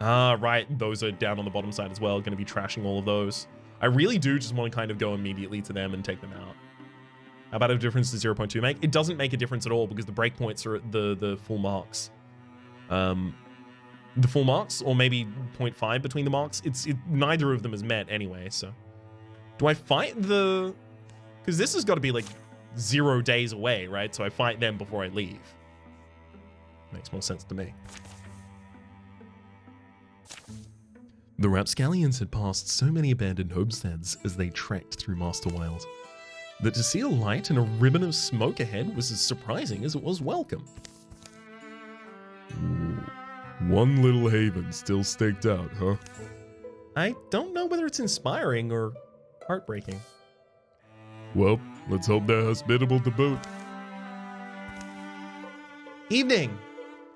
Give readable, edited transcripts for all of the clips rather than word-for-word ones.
Ah, right. Those are down on the bottom side as well. Going to be trashing all of those. I really do just want to kind of go immediately to them and take them out. How about a difference to 0.2 make? It doesn't make a difference at all because the breakpoints are at the full marks. The full marks, or maybe 0.5 between the marks. Neither of them is met anyway, so. Do I fight the... Because this has got to be like 0 days away, right? So I fight them before I leave. Makes more sense to me. The rapscallions had passed so many abandoned homesteads as they trekked through Masterwild that to see a light and a ribbon of smoke ahead was as surprising as it was welcome. Ooh, one little haven still staked out, huh? I don't know whether it's inspiring or heartbreaking. Well, let's hope they're hospitable to boot. Evening!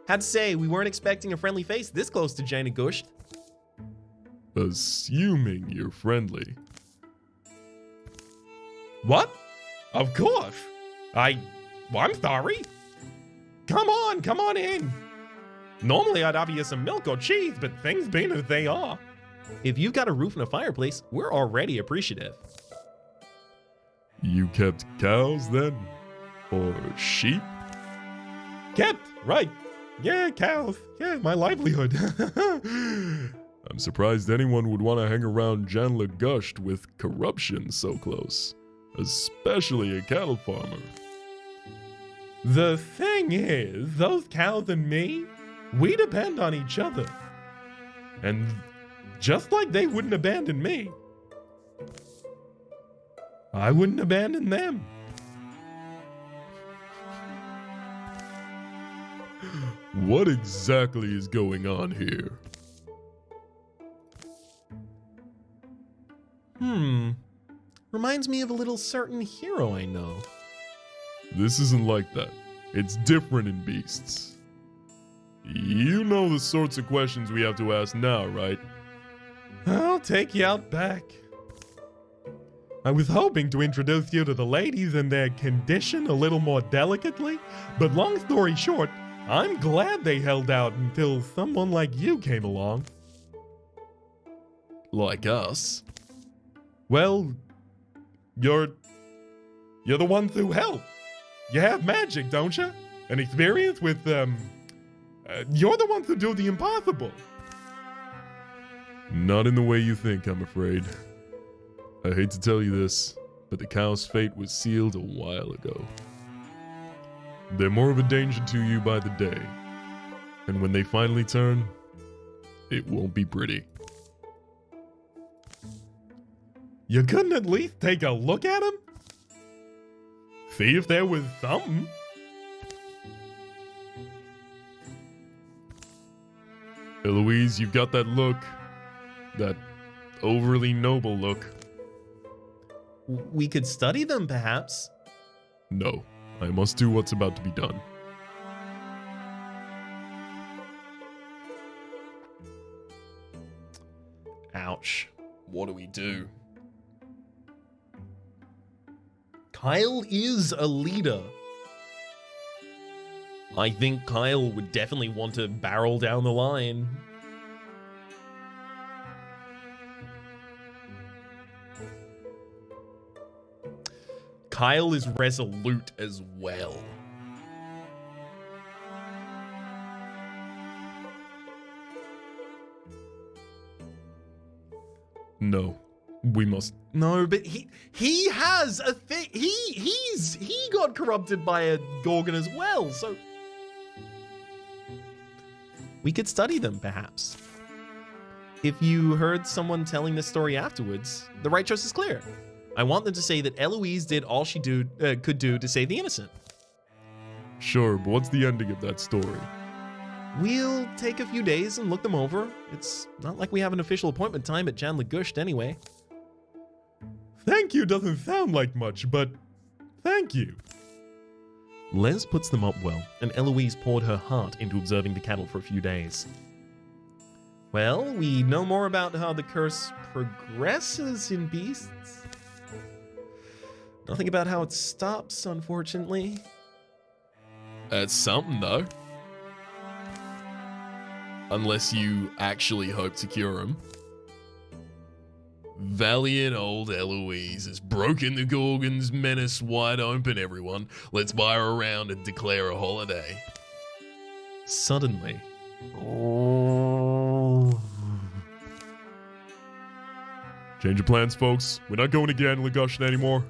Had to say, we weren't expecting a friendly face this close to Jaina Gusht. Assuming you're friendly. What? Of course. I'm sorry. Come on in. Normally I'd offer you some milk or cheese, but things being as they are. If you've got a roof and a fireplace, we're already appreciative. You kept cows then? Or sheep? Kept, right. Yeah, cows. Yeah, my livelihood. I'm surprised anyone would want to hang around Janla Gusht with corruption so close. Especially a cattle farmer. The thing is, those cows and me, we depend on each other. And just like they wouldn't abandon me, I wouldn't abandon them. What exactly is going on here? Reminds me of a little certain hero I know. This isn't like that. It's different in beasts. You know the sorts of questions we have to ask now, right? I'll take you out back. I was hoping to introduce you to the ladies and their condition a little more delicately, but long story short, I'm glad they held out until someone like you came along. Like us? Well, you're the ones who help. You have magic, don't you? An experience with, you're the ones who do the impossible. Not in the way you think, I'm afraid. I hate to tell you this, but the cow's fate was sealed a while ago. They're more of a danger to you by the day, and when they finally turn, it won't be pretty. You couldn't at least take a look at him? See if there was something. Eloise, you've got that look. That overly noble look. We could study them, perhaps. No, I must do what's about to be done. Ouch. What do we do? Kyle is a leader. I think Kyle would definitely want to barrel down the line. Kyle is resolute as well. No, we must. No, but he has a thing. He got corrupted by a gorgon as well, so we could study them, perhaps. If you heard someone telling this story afterwards, the right choice is clear. I want them to say that Eloise did all she could do to save the innocent. Sure, but what's the ending of that story? We'll take a few days and look them over. It's not like we have an official appointment time at Janla Gusht anyway. Thank you doesn't sound like much, but thank you. Les puts them up well, and Eloise poured her heart into observing the cattle for a few days. Well, we know more about how the curse progresses in beasts. Nothing about how it stops, unfortunately. That's something, though. Unless you actually hope to cure him. Valiant old Eloise has broken the Gorgon's menace wide open, everyone. Let's buy her around and declare a holiday. Suddenly. Change of plans, folks. We're not going to Jan Lagush anymore.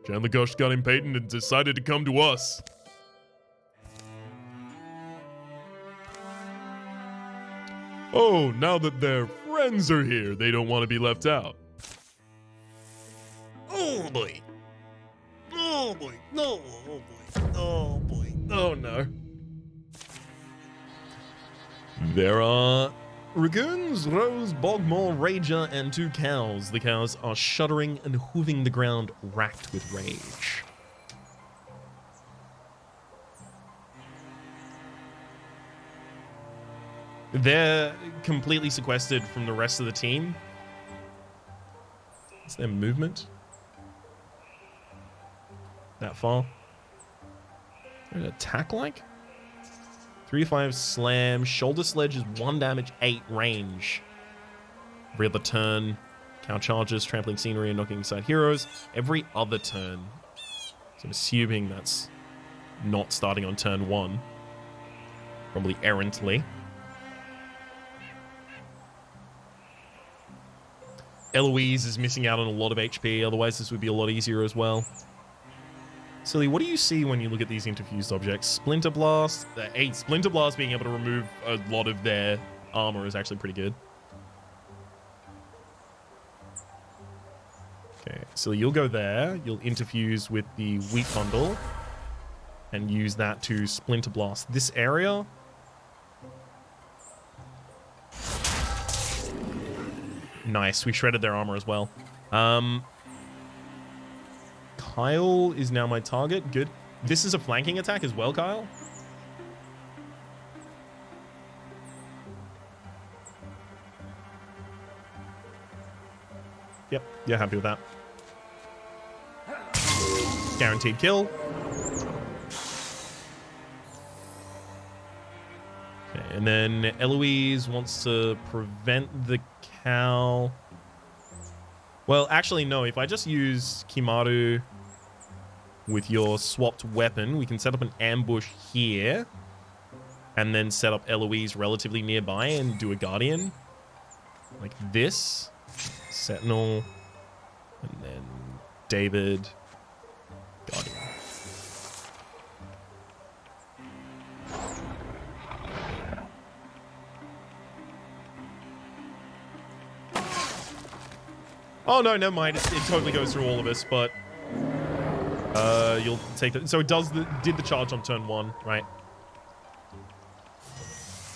Jan Lagush got impatient and decided to come to us. Oh, now that their friends are here, they don't want to be left out. Oh boy. Oh boy. No. Oh boy. Oh boy. Oh no. There are Raccoons, Rose, Bogmore, Rager, and 2 cows. The cows are shuddering and hooving the ground, racked with rage. They're completely sequestered from the rest of the team. Is their movement that far? An attack like? 3-5 slam. Shoulder sledge is 1 damage, 8 range. Every other turn, cow charges, trampling scenery, and knocking inside heroes. Every other turn. So I'm assuming that's not starting on turn 1. Probably errantly. Eloise is missing out on a lot of HP, otherwise this would be a lot easier as well. Silly, what do you see when you look at these interfused objects? Splinter Blast. Splinter Blast being able to remove a lot of their armor is actually pretty good. Okay, so you'll go there. You'll interfuse with the wheat bundle and use that to Splinter Blast this area. Nice, we shredded their armor as well. Kyle is now my target. Good. This is a flanking attack as well, Kyle. Yep, you're happy with that. Guaranteed kill. Okay, and then Eloise wants to prevent the cow. Well, actually, no. If I just use Kimaru with your swapped weapon, we can set up an ambush here and then set up Eloise relatively nearby and do a guardian like this. Sentinel, and then David, guardian. Oh no, never mind. It totally goes through all of us, but you'll take it. So it did the charge on turn 1, right?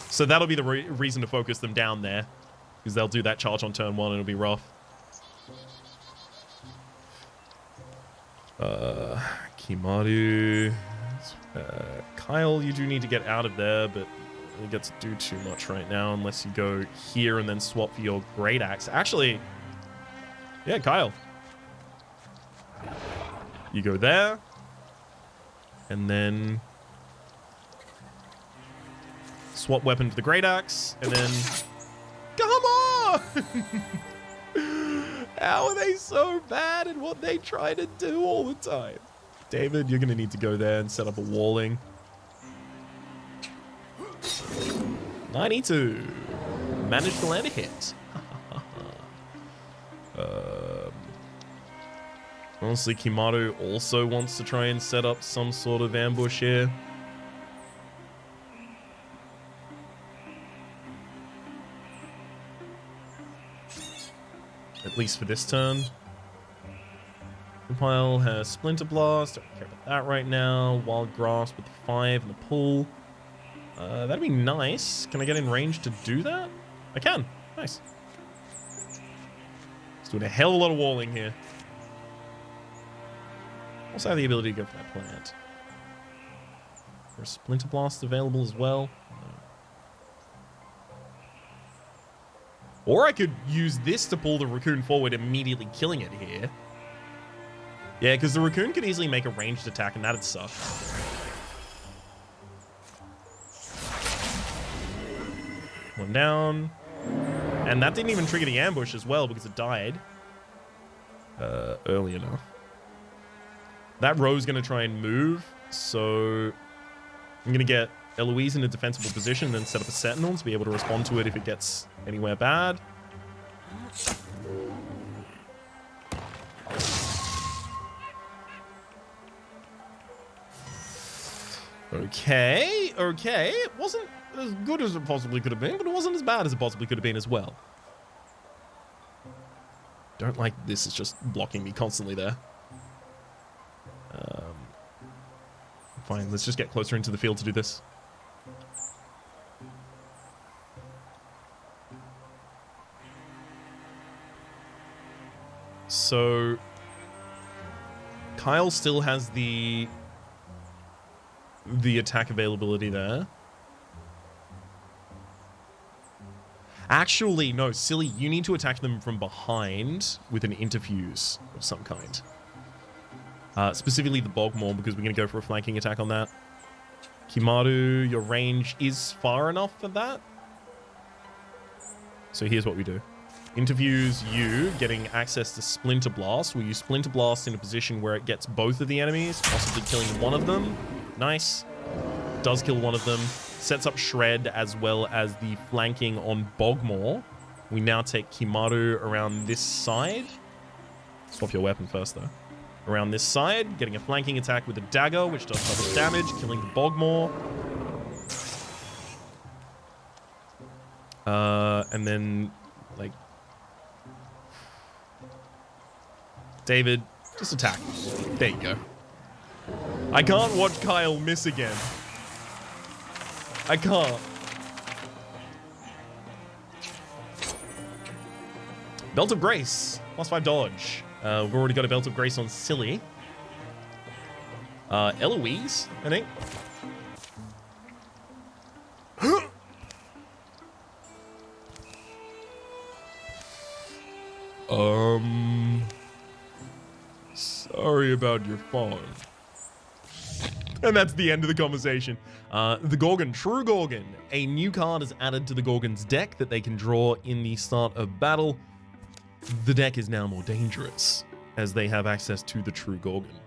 So that'll be the reason to focus them down there, because they'll do that charge on turn 1 and it'll be rough. Kimaru, Kyle, you do need to get out of there, but you don't get to do too much right now unless you go here and then swap for your great axe. Actually, yeah, Kyle. You go there. And then swap weapon for the great axe. And then... Come on! How are they so bad at what they try to do all the time? David, you're going to need to go there and set up a walling. 92. Managed to land a hit. Honestly, Kimaru also wants to try and set up some sort of ambush here. At least for this turn. Pile has Splinter Blast. Don't care about that right now. Wild Grasp with the 5 and the pull. That'd be nice. Can I get in range to do that? I can. Nice. It's doing a hell of a lot of walling here. Also have the ability to go for that plant. There are Splinter Blasts available as well. No. Or I could use this to pull the raccoon forward, immediately killing it here. Yeah, because the raccoon can easily make a ranged attack, and that'd suck. One down. And that didn't even trigger the ambush as well because it died early enough. That row's going to try and move, so I'm going to get Eloise in a defensible position and then set up a sentinel to be able to respond to it if it gets anywhere bad. Okay. It wasn't as good as it possibly could have been, but it wasn't as bad as it possibly could have been as well. Don't like this, it's just blocking me constantly there. Fine, let's just get closer into the field to do this. So Kyle still has the attack availability there. Actually, no, silly, you need to attack them from behind with an interfuse of some kind. Specifically the Bogmaw, because we're going to go for a flanking attack on that. Kimaru, your range is far enough for that. So here's what we do. Interviews you, getting access to Splinter Blast. We'll use Splinter Blast in a position where it gets both of the enemies, possibly killing one of them. Nice. Does kill one of them. Sets up Shred as well as the flanking on Bogmaw. We now take Kimaru around this side. Swap your weapon first, though. Around this side, getting a flanking attack with a dagger, which does double damage, killing the Bogmaw. And then, like... David, just attack. There you go. I can't watch Kyle miss again. I can't. Belt of Grace. +5 dodge. We've already got a Belt of Grace on Silly. Eloise, I think. Sorry about your fall. And that's the end of the conversation. The Gorgon, True Gorgon. A new card is added to the Gorgon's deck that they can draw in the start of battle. The deck is now more dangerous, as they have access to the True Gorgon.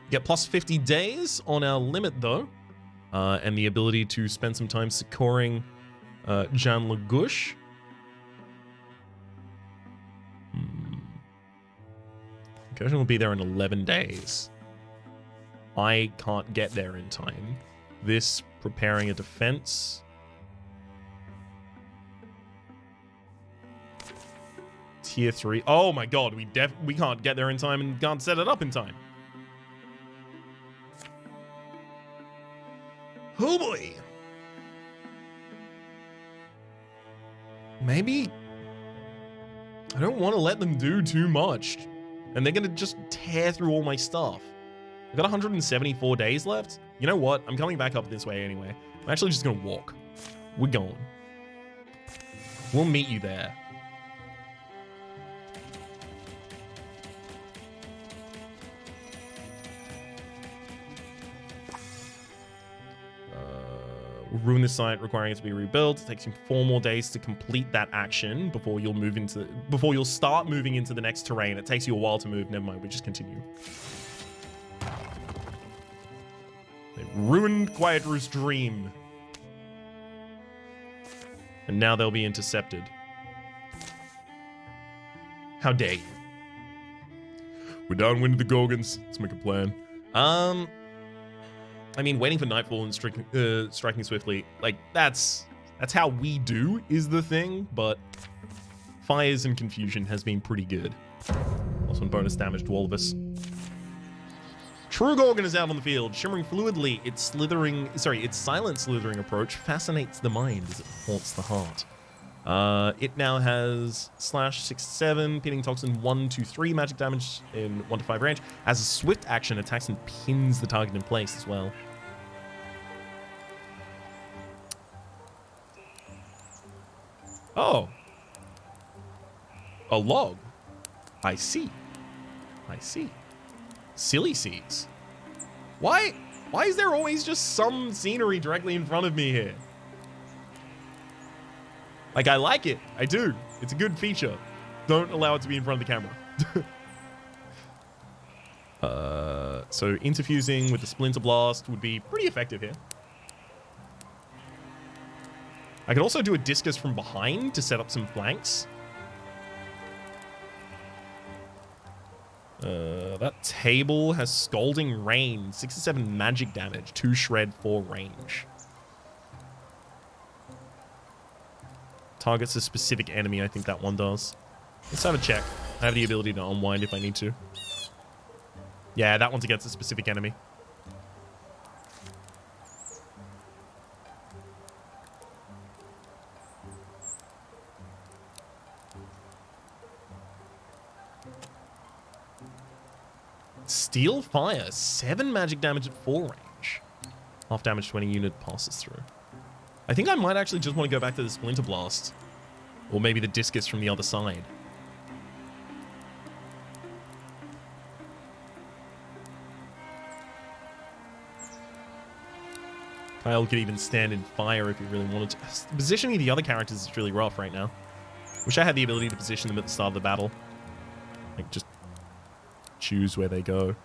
Get plus 50 days on our limit, though, and the ability to spend some time securing Jan Lagush. Incursion will be there in 11 days. I can't get there in time. This, preparing a defense. Tier 3. Oh my god, we can't get there in time and can't set it up in time. Oh boy. Maybe I don't want to let them do too much. And they're going to just tear through all my stuff. I've got 174 days left. You know what? I'm coming back up this way anyway. I'm actually just going to walk. We're going. We'll meet you there. We'll ruin this site, requiring it to be rebuilt. It takes you 4 more days to complete that action before you'll start moving into the next terrain. It takes you a while to move. Never mind, we just continue. They ruined Quiet Roost's dream. And now they'll be intercepted. How dare you? We're downwind of the Gorgons. Let's make a plan. I mean, waiting for nightfall and striking swiftly, like, that's how we do is the thing, but fires and confusion has been pretty good. Also, bonus damage to all of us. True Gorgon is out on the field, shimmering fluidly. Its silent slithering approach fascinates the mind as it haunts the heart. It now has slash 6-7, pinning toxin 1-3 magic damage in 1-5 range. As a swift action, attacks and pins the target in place as well. Oh. A log. I see. Silly seeds. Why Why is there always just some scenery directly in front of me here? Like, I like it. I do. It's a good feature. Don't allow it to be in front of the camera. So interfusing with the Splinter Blast would be pretty effective here. I could also do a discus from behind to set up some flanks. That table has Scalding Rain, 6 to 7 magic damage, 2 shred, 4 range. Targets a specific enemy, I think that one does. Let's have a check. I have the ability to unwind if I need to. Yeah, that one's against a specific enemy. Steel Fire, 7 magic damage at 4 range. Half damage to any unit passes through. I think I might actually just want to go back to the Splinter Blast. Or maybe the Discus from the other side. Kyle could even stand in fire if he really wanted to. Positioning the other characters is really rough right now. Wish I had the ability to position them at the start of the battle. Like, just choose where they go.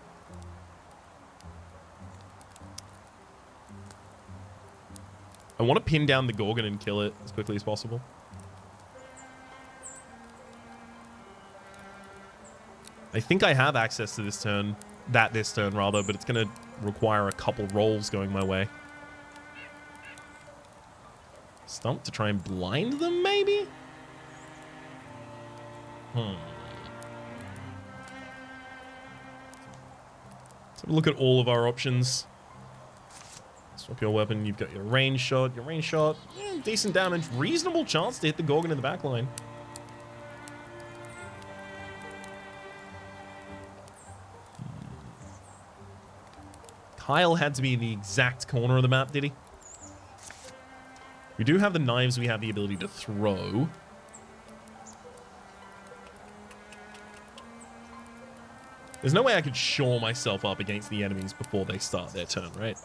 I want to pin down the Gorgon and kill it as quickly as possible. I think I have access to this turn, this turn rather, but it's going to require a couple rolls going my way. Stump to try and blind them, maybe? Let's have a look at all of our options. Swap your weapon. You've got your range shot. Your range shot, decent damage. Reasonable chance to hit the Gorgon in the back line. Kyle had to be in the exact corner of the map, did he? We do have the knives we have the ability to throw. There's no way I could shore myself up against the enemies before they start their turn, right?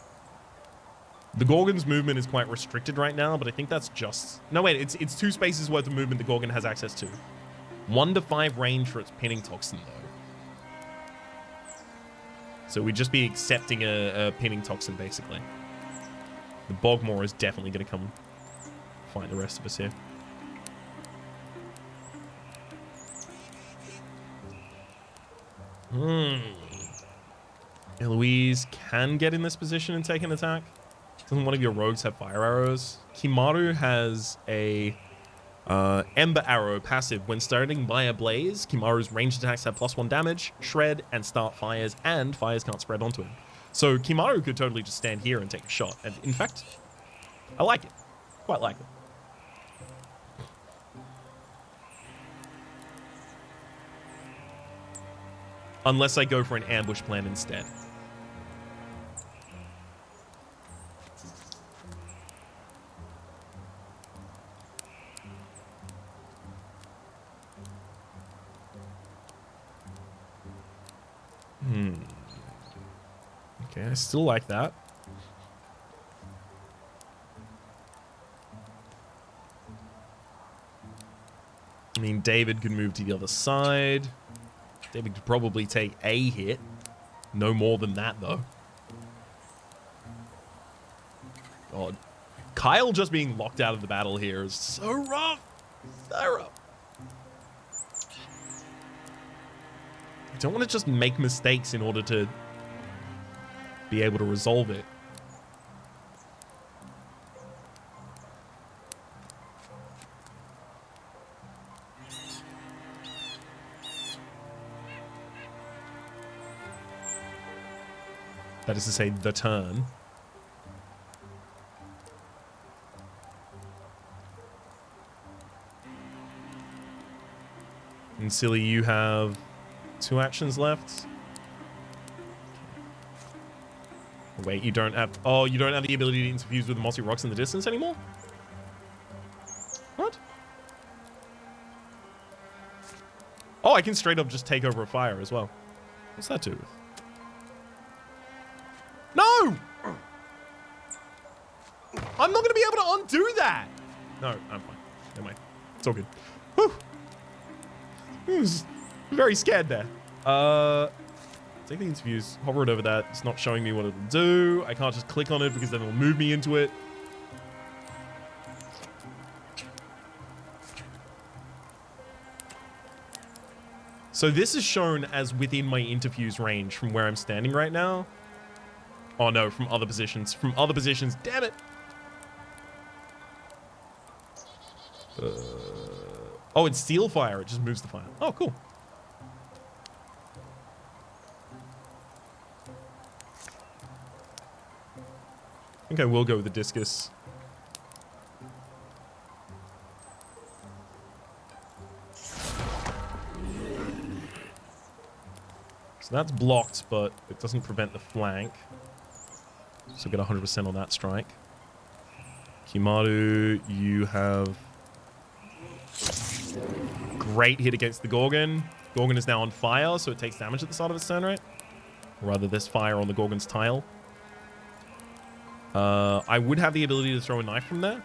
The Gorgon's movement is quite restricted right now, but I think that's just... No, wait, it's 2 spaces worth of movement the Gorgon has access to. 1 to 5 range for its pinning toxin, though. So we'd just be accepting a pinning toxin, basically. The Bogmore is definitely going to come find the rest of us here. Eloise can get in this position and take an attack. Doesn't one of your rogues have fire arrows? Kimaru has a Ember Arrow passive. When starting by a blaze, Kimaru's ranged attacks have +1 damage, shred, and start fires, and fires can't spread onto him. So Kimaru could totally just stand here and take a shot. And in fact, I like it. Quite like it. Unless I go for an ambush plan instead. Okay, I still like that. I mean, David could move to the other side. David could probably take a hit. No more than that, though. God. Kyle just being locked out of the battle here is so rough. So rough. I don't want to just make mistakes in order to be able to resolve it. That is to say, the turn. And Silly, you have 2 actions left. Wait, you don't have... Oh, you don't have the ability to interfuse with the mossy rocks in the distance anymore? What? Oh, I can straight up just take over a fire as well. What's that do? No! going to be able to undo that. No, I'm fine. Never mind. It's all good. Whew. I was very scared there. Take the interviews. Hover it over that. It's not showing me what it'll do. I can't just click on it because then it'll move me into it. So this is shown as within my interviews range from where I'm standing right now. Oh no, from other positions. From other positions. Damn it. Oh, it's steel fire. It just moves the fire. Oh, cool. I think I will go with the discus. So that's blocked, but it doesn't prevent the flank. So get 100% on that strike. Kimaru, you have great hit against the Gorgon. Gorgon is now on fire, so it takes damage at the start of its turn, right? Or rather, there's fire on the Gorgon's tile. I would have the ability to throw a knife from there.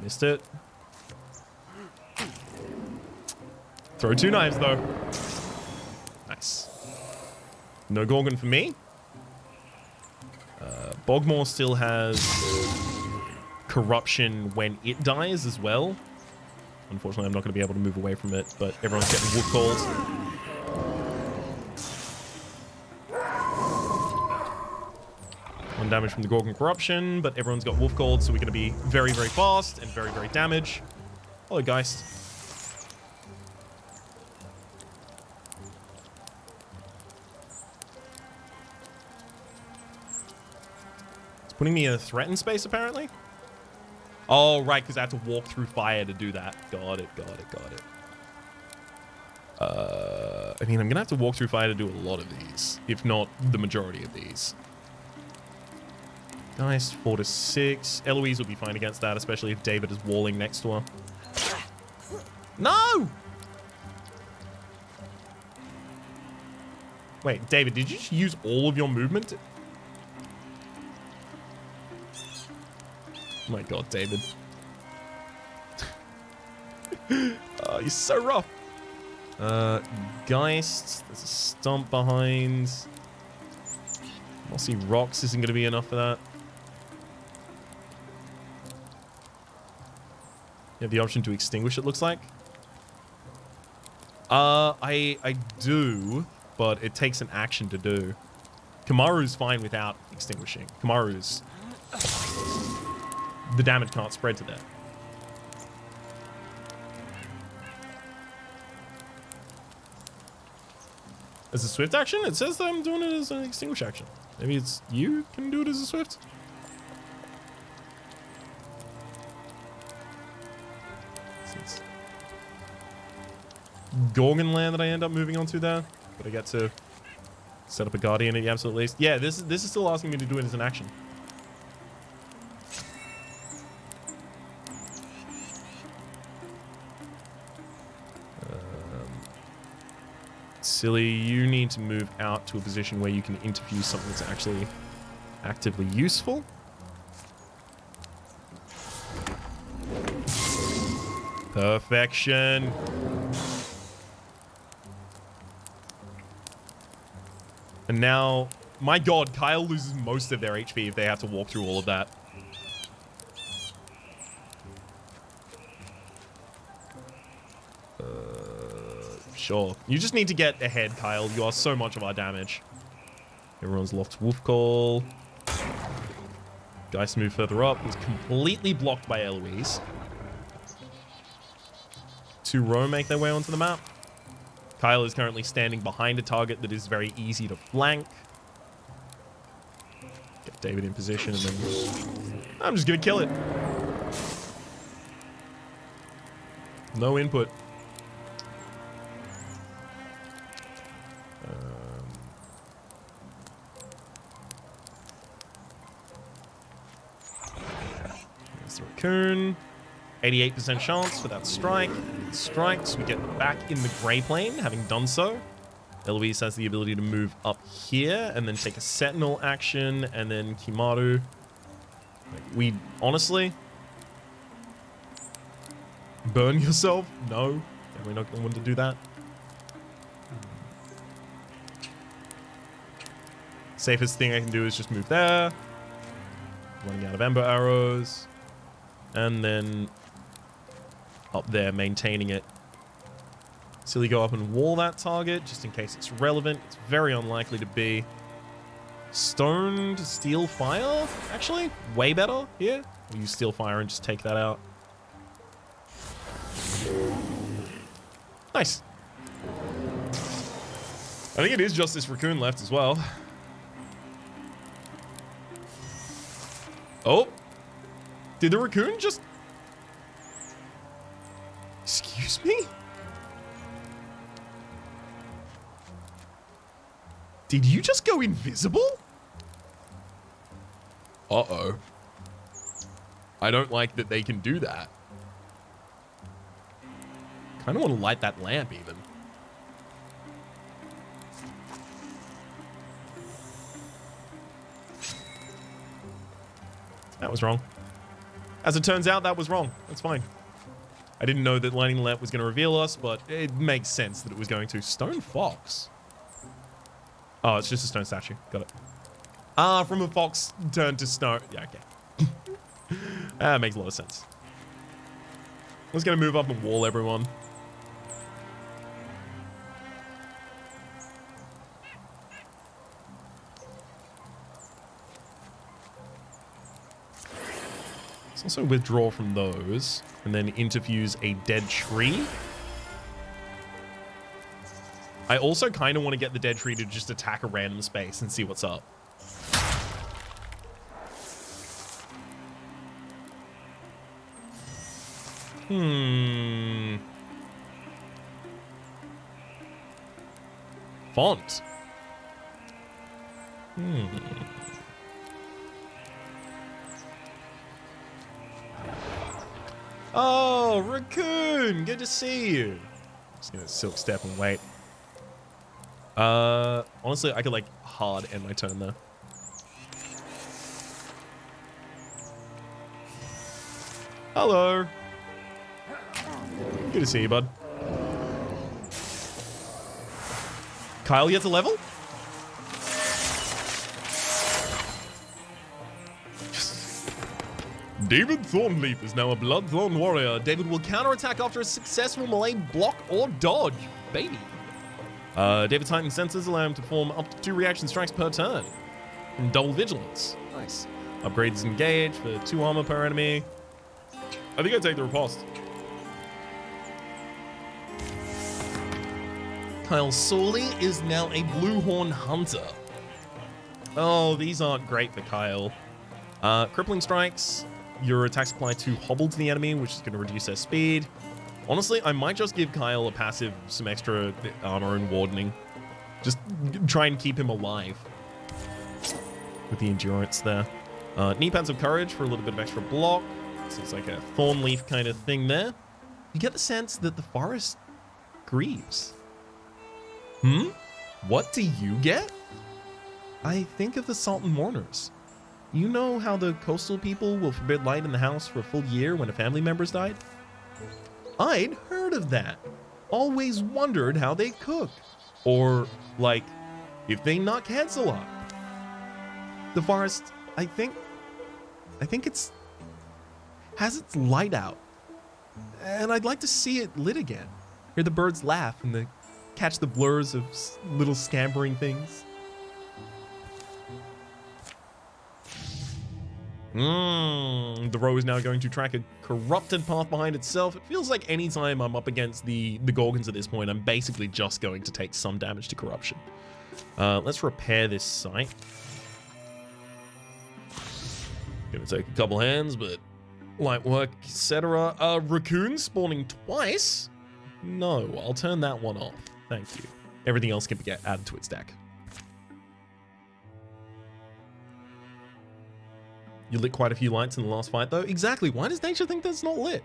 Missed it. Throw 2 knives, though. Nice. No Gorgon for me. Bogmore still has corruption when it dies as well. Unfortunately, I'm not going to be able to move away from it, but everyone's getting wolf calls. One damage from the Gorgon corruption, but everyone's got wolf called, so we're going to be very, very fast and very, very damage. Hello, Geist. It's putting me in a threatened space, apparently. Oh, right, because I have to walk through fire to do that. Got it, got it, got it. I mean, I'm going to have to walk through fire to do a lot of these, if not the majority of these. Nice, 4 to 6. Eloise will be fine against that, especially if David is walling next to her. No! Wait, David, did you just use all of your movement? Oh my god, David. Oh, you're so rough. Geist. There's a stomp behind. Mossy Rocks isn't going to be enough for that. You have the option to extinguish, it looks like. I do, but it takes an action to do. Kamaru's fine without extinguishing. Kamaru's... The damage can't spread to that. As a swift action? It says that I'm doing it as an extinguish action. Maybe it's you can do it as a swift? It's Gorgon land that I end up moving on to there. But I get to set up a guardian at the absolute least. Yeah, this is still asking me to do it as an action. Silly, you need to move out to a position where you can interview something that's actually actively useful. Perfection. And now, my god, Kyle loses most of their HP if they have to walk through all of that. Sure. You just need to get ahead, Kyle. You are so much of our damage. Everyone's locked Wolf Call. Geist move further up. Is completely blocked by Eloise. 2 row make their way onto the map. Kyle is currently standing behind a target that is very easy to flank. Get David in position and then... I'm just going to kill it. No input. Raccoon. 88% chance for that strike. It strikes. We get back in the gray plane, having done so. Eloise has the ability to move up here and then take a Sentinel action, and then Kimaru. We honestly... Burn yourself? No. Yeah, we're not going to want to do that. Safest thing I can do is just move there. Running out of Ember Arrows. And then up there, maintaining it. Silly go up and wall that target, just in case it's relevant. It's very unlikely to be. Stone to Steel Fire? Actually, way better here. We'll use Steel Fire and just take that out. Nice. I think it is just this raccoon left as well. Oh. Did the raccoon just... Excuse me? Did you just go invisible? Uh-oh. I don't like that they can do that. Kind of want to light that lamp even. That was wrong. As it turns out, that was wrong. That's fine. I didn't know that lighting the lamp was going to reveal us, but it makes sense that it was going to. Stone Fox. Oh, it's just a stone statue. Got it. Ah, from a fox turned to stone. Yeah, okay. That makes a lot of sense. I'm just going to move up and wall everyone. Let's also withdraw from those and then interfuse a dead tree. I also kind of want to get the dead tree to just attack a random space and see what's up. Font. Oh, raccoon! Good to see you. Just gonna silk step and wait. Honestly, I could like hard end my turn there. Hello. Good to see you, bud. Kyle, you have to level? David Thornleaf is now a Bloodthorn warrior. David will counterattack after a successful melee block or dodge. Baby. David's heightened senses allow him to perform up to 2 reaction strikes per turn. And double vigilance. Nice. Upgrades engage for 2 armor per enemy. I think I'd take the riposte. Kyle Sawley is now a Bluehorn Hunter. Oh, these aren't great for Kyle. Crippling strikes. Your attacks apply to hobble to the enemy, which is going to reduce their speed. Honestly, I might just give Kyle a passive, some extra armor and wardening. Just try and keep him alive with the endurance there. Knee pads of courage for a little bit of extra block. So it's like a thornleaf kind of thing there. You get the sense that the forest grieves. What do you get? I think of the Sultan mourners. You know how the coastal people will forbid light in the house for a full year when a family member's died? I'd heard of that. Always wondered how they cook. Or, like, if they knock heads a lot. The forest, I think it's... has its light out. And I'd like to see it lit again. Hear the birds laugh and catch the blurs of little scampering things. The row is now going to track a corrupted path behind itself. It feels like anytime I'm up against the Gorgons at this point, I'm basically just going to take some damage to corruption. Let's repair this site. Gonna take a couple hands, but light work, etc. Raccoon spawning twice? No, I'll turn that one off. Thank you. Everything else can get added to its deck. You lit quite a few lights in the last fight, though. Exactly. Why does nature think that's not lit?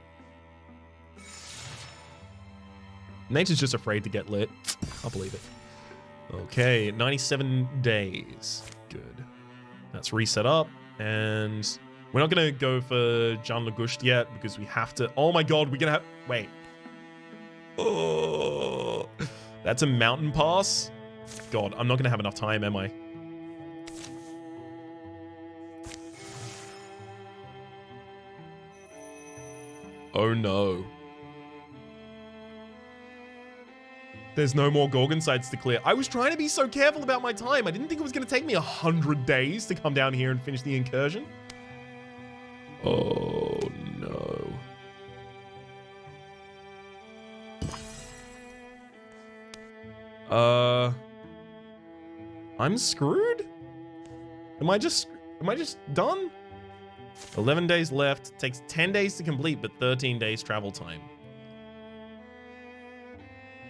Nature's just afraid to get lit. I'll believe it. Okay, 97 days. Good. That's reset up, and we're not gonna go for Jan Lagusht yet because we have to. Oh my god, we're gonna have. Wait. Oh, that's a mountain pass. God, I'm not gonna have enough time, am I? Oh no. There's no more Gorgon sites to clear. I was trying to be so careful about my time. I didn't think it was going to take me 100 days to come down here and finish the incursion. Oh, no. I'm screwed? Am I just done? 11 days left. Takes 10 days to complete, but 13 days travel time.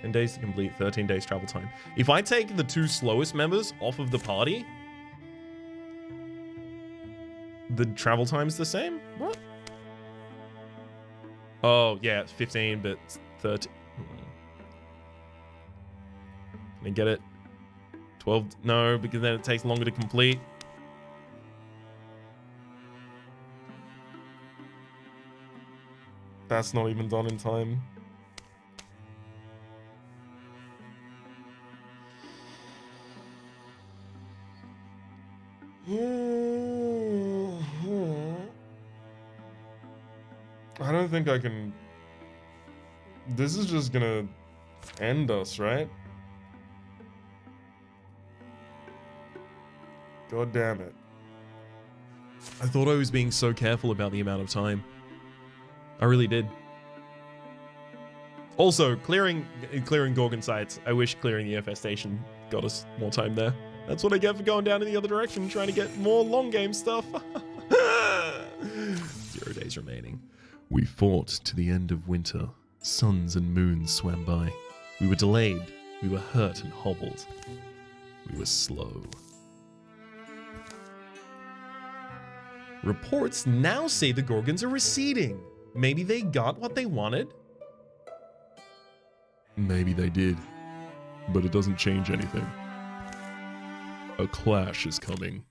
10 days to complete, 13 days travel time. If I take the 2 slowest members off of the party, the travel time's the same? What? Oh, yeah, it's 15, but 13. Can I get it? 12? No, because then it takes longer to complete. That's not even done in time. I don't think I can. This is just gonna end us, right? God damn it. I thought I was being so careful about the amount of time. I really did. Also, clearing Gorgon sites. I wish clearing the FS station got us more time there. That's what I get for going down in the other direction, trying to get more long game stuff. 0 days remaining. We fought to the end of winter. Suns and moons swam by. We were delayed. We were hurt and hobbled. We were slow. Reports now say the Gorgons are receding. Maybe they got what they wanted? Maybe they did. But it doesn't change anything. A clash is coming.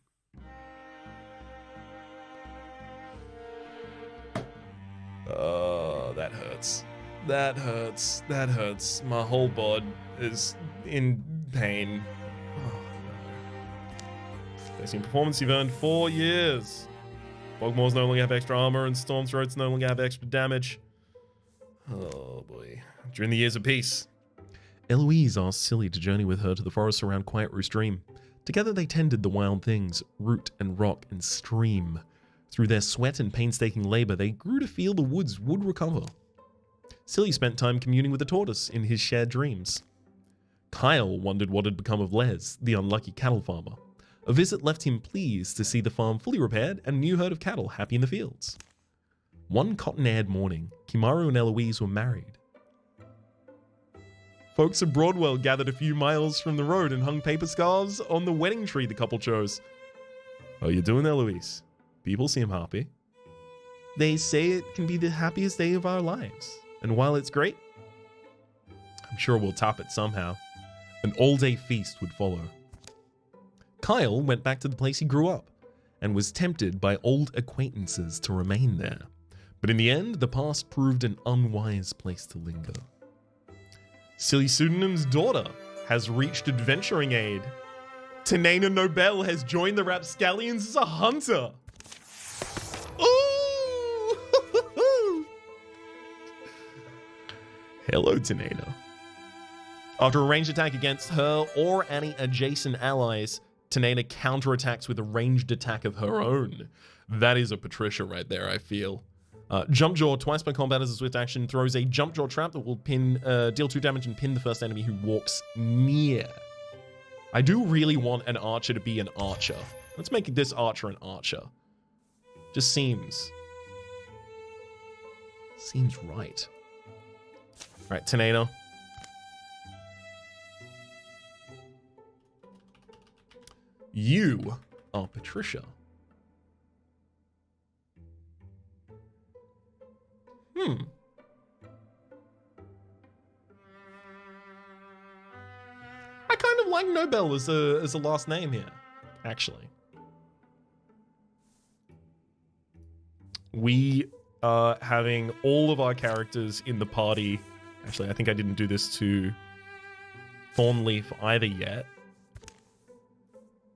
Oh, that hurts. That hurts. That hurts. My whole bod is in pain. Oh, no. Based on performance, you've earned 4 years. Bogmores no longer have extra armor, and Storm Throats no longer have extra damage. Oh, boy. During the years of peace. Eloise asked Silly to journey with her to the forest around Quiet Roo Stream. Together they tended the wild things, root and rock and stream. Through their sweat and painstaking labor, they grew to feel the woods would recover. Silly spent time communing with the tortoise in his shared dreams. Kyle wondered what had become of Les, the unlucky cattle farmer. A visit left him pleased to see the farm fully repaired and a new herd of cattle happy in the fields. One cotton-aired morning, Kimaru and Eloise were married. Folks of Broadwell gathered a few miles from the road and hung paper scarves on the wedding tree the couple chose. How you doing, Eloise? People seem happy. They say it can be the happiest day of our lives. And while it's great, I'm sure we'll top it somehow. An all-day feast would follow. Kyle went back to the place he grew up and was tempted by old acquaintances to remain there. But in the end, the past proved an unwise place to linger. Silly Pseudonym's daughter has reached adventuring aid. Tanena Nobel has joined the Rapscallions as a hunter. Ooh! Hello, Tanena. After a ranged attack against her or any adjacent allies, Tanena counterattacks with a ranged attack of her own. That is a Patricia right there, I feel. Jump Jaw, twice per combat as a swift action, throws a Jump Jaw trap that will deal 2 damage and pin the first enemy who walks near. I do really want an archer to be an archer. Let's make this archer an archer. Just seems right. Right, Tanena. You are Patricia. I kind of like Nobel as a last name here, actually. We are having all of our characters in the party. Actually, I think I didn't do this to Thornleaf either yet.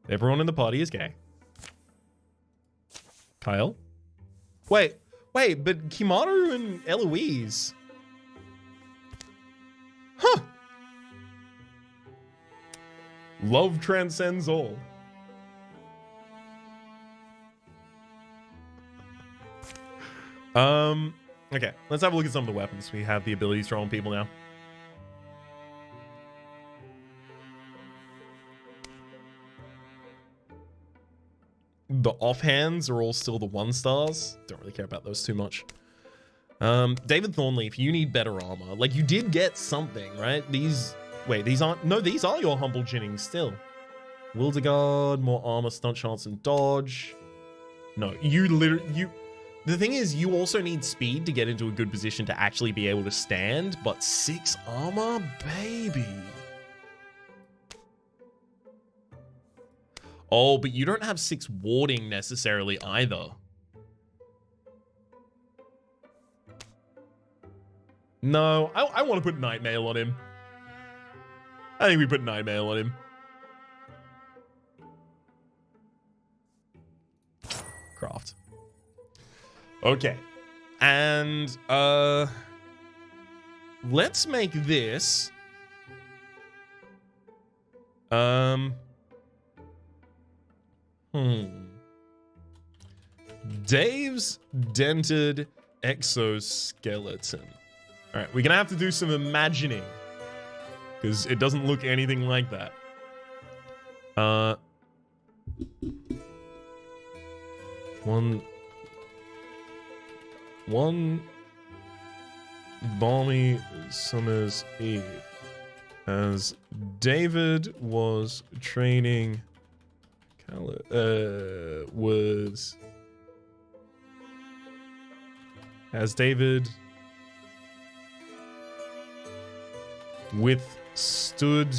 Everyone in the party is gay. Kyle? Wait, but Kimaru and Eloise. Huh. Love transcends all. Okay, let's have a look at some of the weapons. We have the ability to throw on people now. The offhands are all still the 1-stars. Don't really care about those too much. David Thornleaf, you need better armor. Like, you did get something, right? These aren't... No, these are your humble ginnings still. Wilderguard, more armor, stunt chance, and dodge. No, the thing is, you also need speed to get into a good position to actually be able to stand, but 6 armor? Baby. Oh, but you don't have 6 warding necessarily either. No, I want to put Nightmail on him. I think we put Nightmail on him. Craft. Okay. And, let's make this. Dave's dented exoskeleton. All right, we're gonna have to do some imagining because it doesn't look anything like that. One balmy summer's eve, as David was training. As David withstood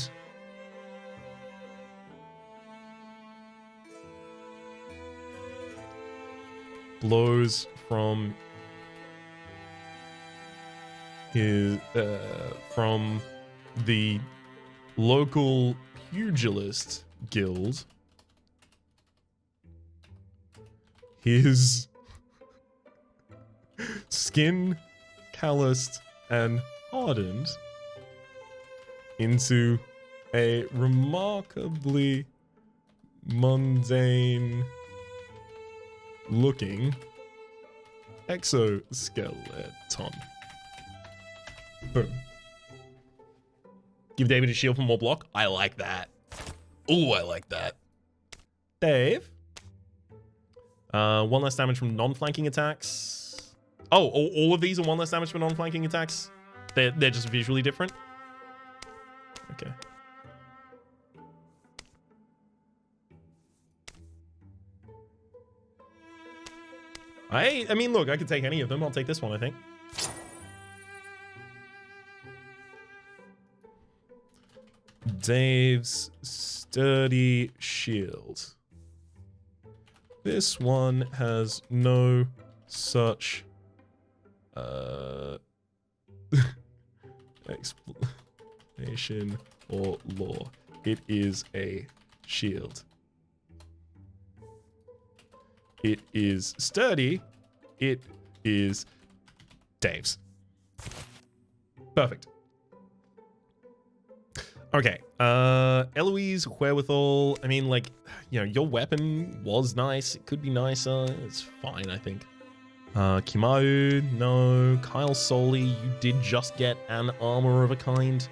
blows from his from the local pugilist guild. His skin calloused and hardened into a remarkably mundane looking exoskeleton. Boom. Give David a shield for more block. I like that. Ooh, I like that. Dave. 1 less damage from non-flanking attacks. Oh, all of these are 1 less damage from non-flanking attacks? They're just visually different? Okay. I mean, look, I could take any of them. I'll take this one, I think. Dave's sturdy shield. This one has no such explanation or law. It is a shield. It is sturdy. It is Dave's. Perfect. Okay. Eloise, wherewithal. I mean, like, you know, your weapon was nice. It could be nicer. It's fine, I think. Kimau, no. Kyle Soley, you did just get an armor of a kind.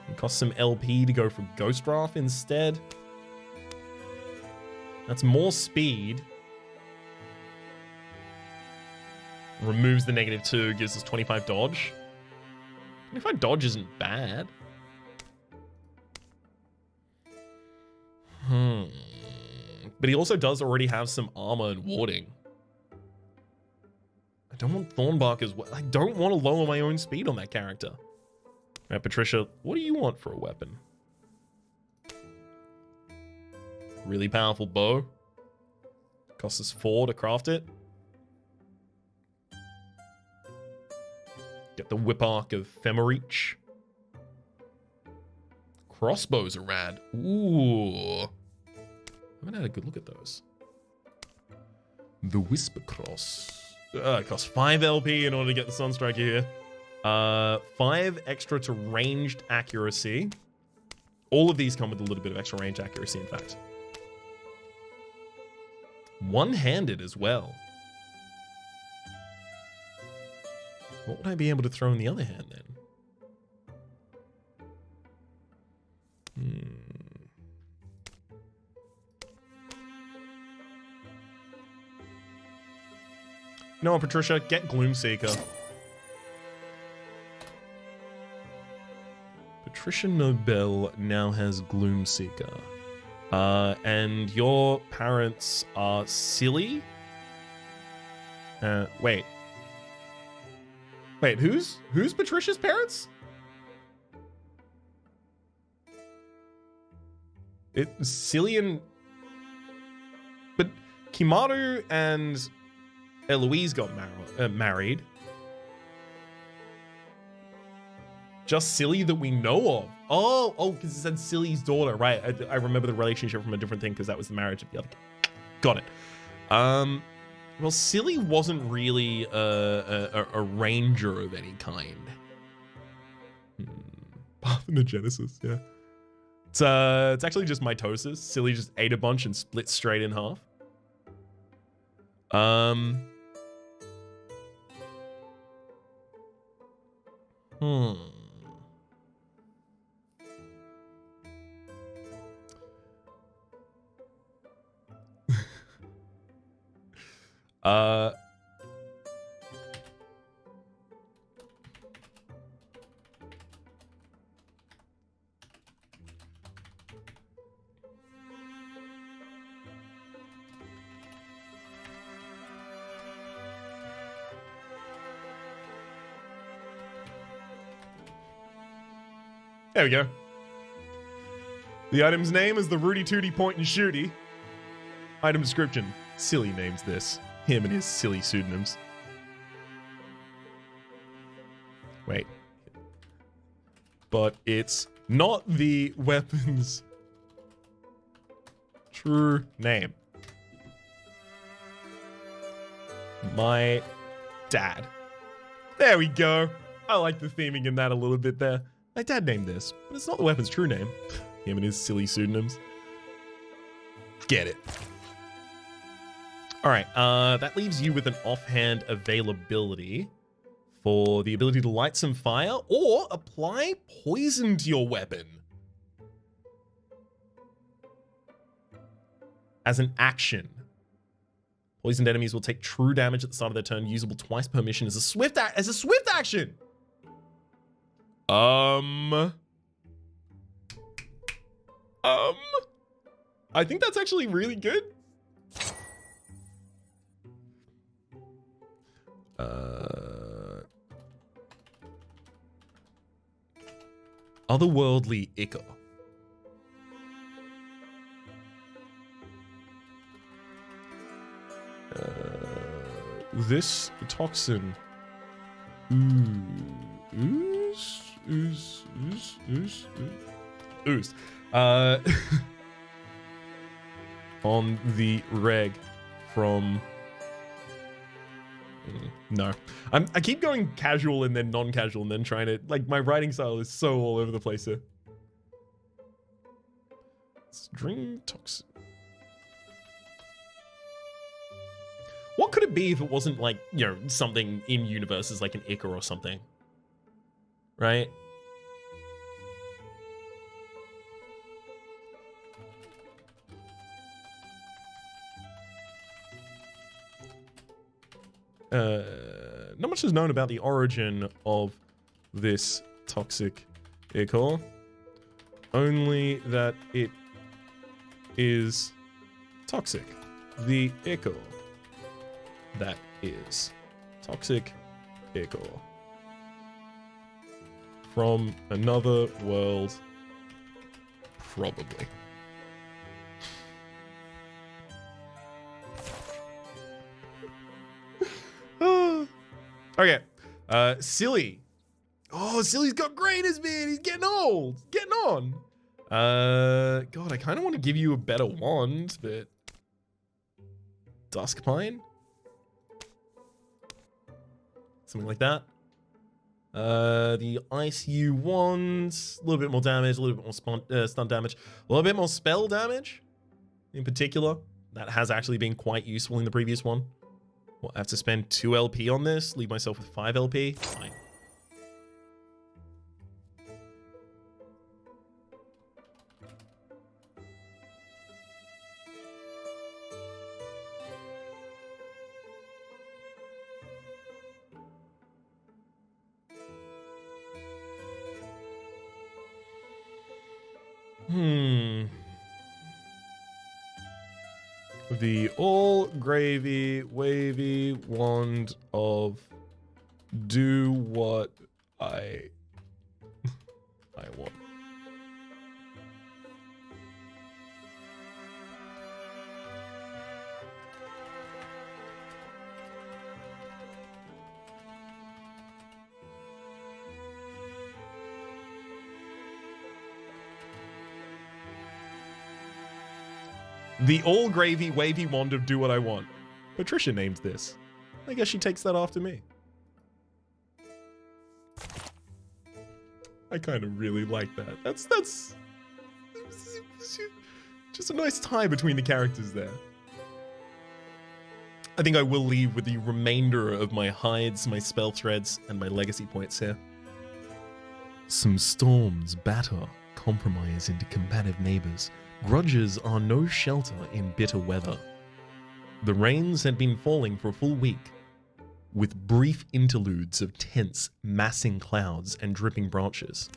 It cost some LP to go for Ghost Wrath instead. That's more speed. Removes the -2, gives us 25 dodge. 25 dodge isn't bad. But he also does already have some armor and warding. I don't want Thornbark as well. I don't want to lower my own speed on that character. Alright, Patricia, what do you want for a weapon? Really powerful bow. Costs us 4 to craft it. Get the whip arc of Femoreach. Crossbows are rad. Ooh. I haven't had a good look at those. The Whisper Cross. It costs 5 LP in order to get the Sunstriker here. 5 extra to ranged accuracy. All of these come with a little bit of extra range accuracy, in fact. One-handed as well. What would I be able to throw in the other hand, then? You know what, Patricia? Get Gloomseeker. Patricia Nobel now has Gloomseeker. And your parents are silly? Wait. Wait, who's Patricia's parents? It's Silly and... But Kimaru and Eloise got married. Just Silly that we know of. Oh, because it said Silly's daughter. Right, I remember the relationship from a different thing because that was the marriage of the other kid. Got it. Well, Silly wasn't really a ranger of any kind. Parthenogenesis, yeah. It's actually just mitosis. Silly just ate a bunch and split straight in half. There we go. The item's name is the Rudy Tooty Point and Shooty. Item description. Silly names this. Him and his silly pseudonyms. Wait. But it's not the weapon's true name. My dad. There we go. I like the theming in that a little bit there. My dad named this, but it's not the weapon's true name. Him and his silly pseudonyms. Get it. All right, that leaves you with an offhand availability for the ability to light some fire or apply poison to your weapon. As an action. Poisoned enemies will take true damage at the start of their turn, usable twice per mission as a swift action. I think that's actually really good. Otherworldly Ichor. This toxin. Ooze. On the reg from... No. I keep going casual and then non-casual and then trying to... Like, my writing style is so all over the place here. String toxin. What could it be if it wasn't like, you know, something in universes like an Ichor or something? Right? Not much is known about the origin of this toxic Ichor. Only that it is toxic. The Ichor. That is toxic Ichor. From another world, probably. Okay. Silly. Oh, Silly's got greatness, man. He's getting old. Getting on. God, I kind of want to give you a better wand, but... Duskpine? Something like that. The Ice U wand, a little bit more damage, a little bit more stun damage, a little bit more spell damage in particular. That has actually been quite useful in the previous one. Well, I have to spend 2 LP on this, leave myself with 5 LP. Fine. The all gravy wavy wand of do what I want. The all gravy wavy wand of do what I want. Patricia named this. I guess she takes that after me. I kind of really like that. That's just a nice tie between the characters there. I think I will leave with the remainder of my hides, my spell threads, and my legacy points here. Some storms batter compromise into combative neighbors. Grudges are no shelter in bitter weather. The rains had been falling for a full week, with brief interludes of tense, massing clouds and dripping branches.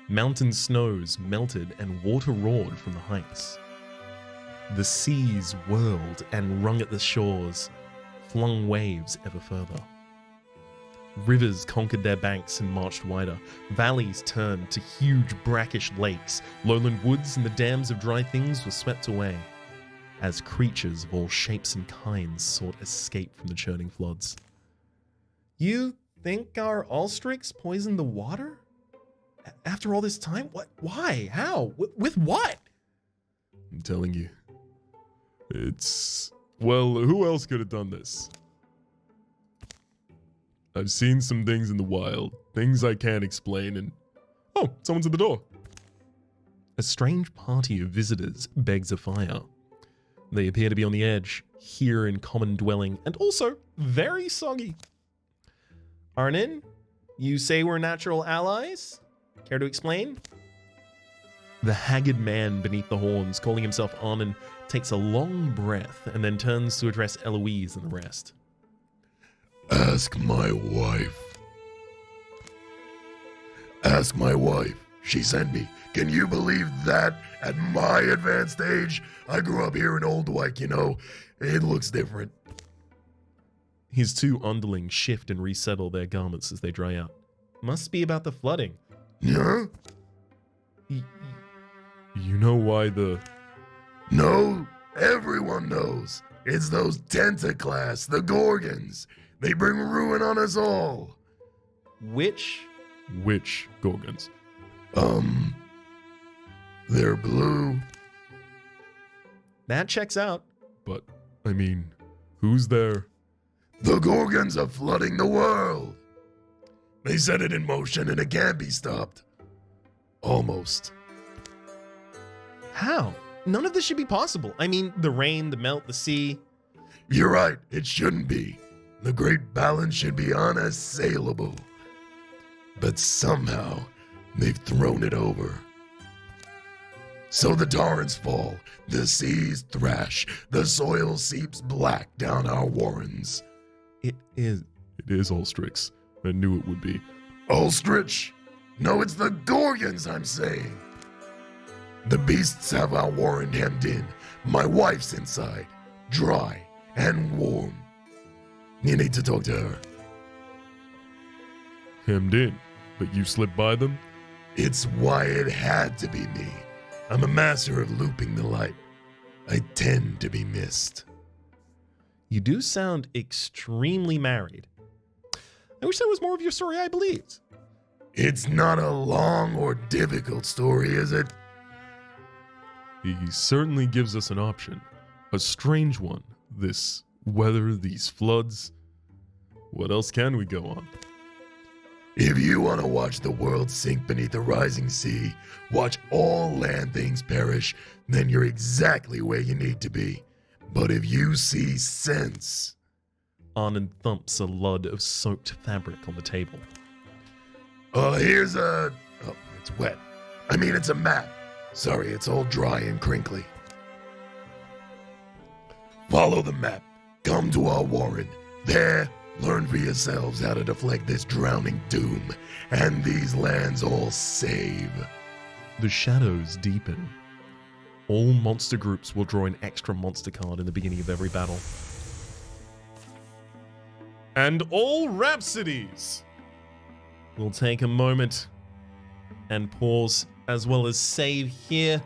Mountain snows melted and water roared from the heights. The seas whirled and wrung at the shores, flung waves ever further. Rivers conquered their banks and marched wider. Valleys turned to huge brackish lakes. Lowland woods and the dams of dry things were swept away, as creatures of all shapes and kinds sought escape from the churning floods. You think our Ulstrix poisoned the water? After all this time? What? Why? How? With what? I'm telling you. Well, who else could have done this? I've seen some things in the wild, things I can't explain, and... Oh, someone's at the door. A strange party of visitors begs a fire. They appear to be on the edge, here in common dwelling, and also very soggy. Arnin, you say we're natural allies? Care to explain? The haggard man beneath the horns, calling himself Arnin, takes a long breath and then turns to address Eloise and the rest. Ask my wife. Ask my wife. She sent me. Can you believe that? At my advanced age, I grew up here in Old Wyke, you know. It looks different. His 2 underlings shift and resettle their garments as they dry out. Must be about the flooding. Huh? You know why the... No, everyone knows. It's those Tentaclass, the Gorgons. They bring ruin on us all. Which Gorgons? They're blue. That checks out. But, I mean, who's there? The Gorgons are flooding the world. They set it in motion and it can't be stopped. Almost. How? None of this should be possible. I mean, the rain, the melt, the sea. You're right, it shouldn't be. The Great Balance should be unassailable. But somehow, they've thrown it over. So the torrents fall, the seas thrash, the soil seeps black down our warrens. It is Ulstrix. I knew it would be. Ulstrich? No, it's the Gorgons, I'm saying. The beasts have our warren hemmed in. My wife's inside, dry and warm. You need to talk to her. Hemmed in, but you slipped by them? It's why it had to be me. I'm a master of looping the light. I tend to be missed. You do sound extremely married. I wish that was more of your story I believed. It's not a long or difficult story, is it? He certainly gives us an option. A strange one. This weather, these floods. What else can we go on? If you want to watch the world sink beneath the rising sea, watch all land things perish, then you're exactly where you need to be. But if you see sense... Arnon thumps a lud of soaked fabric on the table. Here's a... Oh, it's wet. I mean, it's a map. Sorry, it's all dry and crinkly. Follow the map. Come to our warren. There, learn for yourselves how to deflect this drowning doom, and these lands all save. The shadows deepen. All monster groups will draw an extra monster card in the beginning of every battle. And all Rhapsodies will take a moment and pause, as well as save here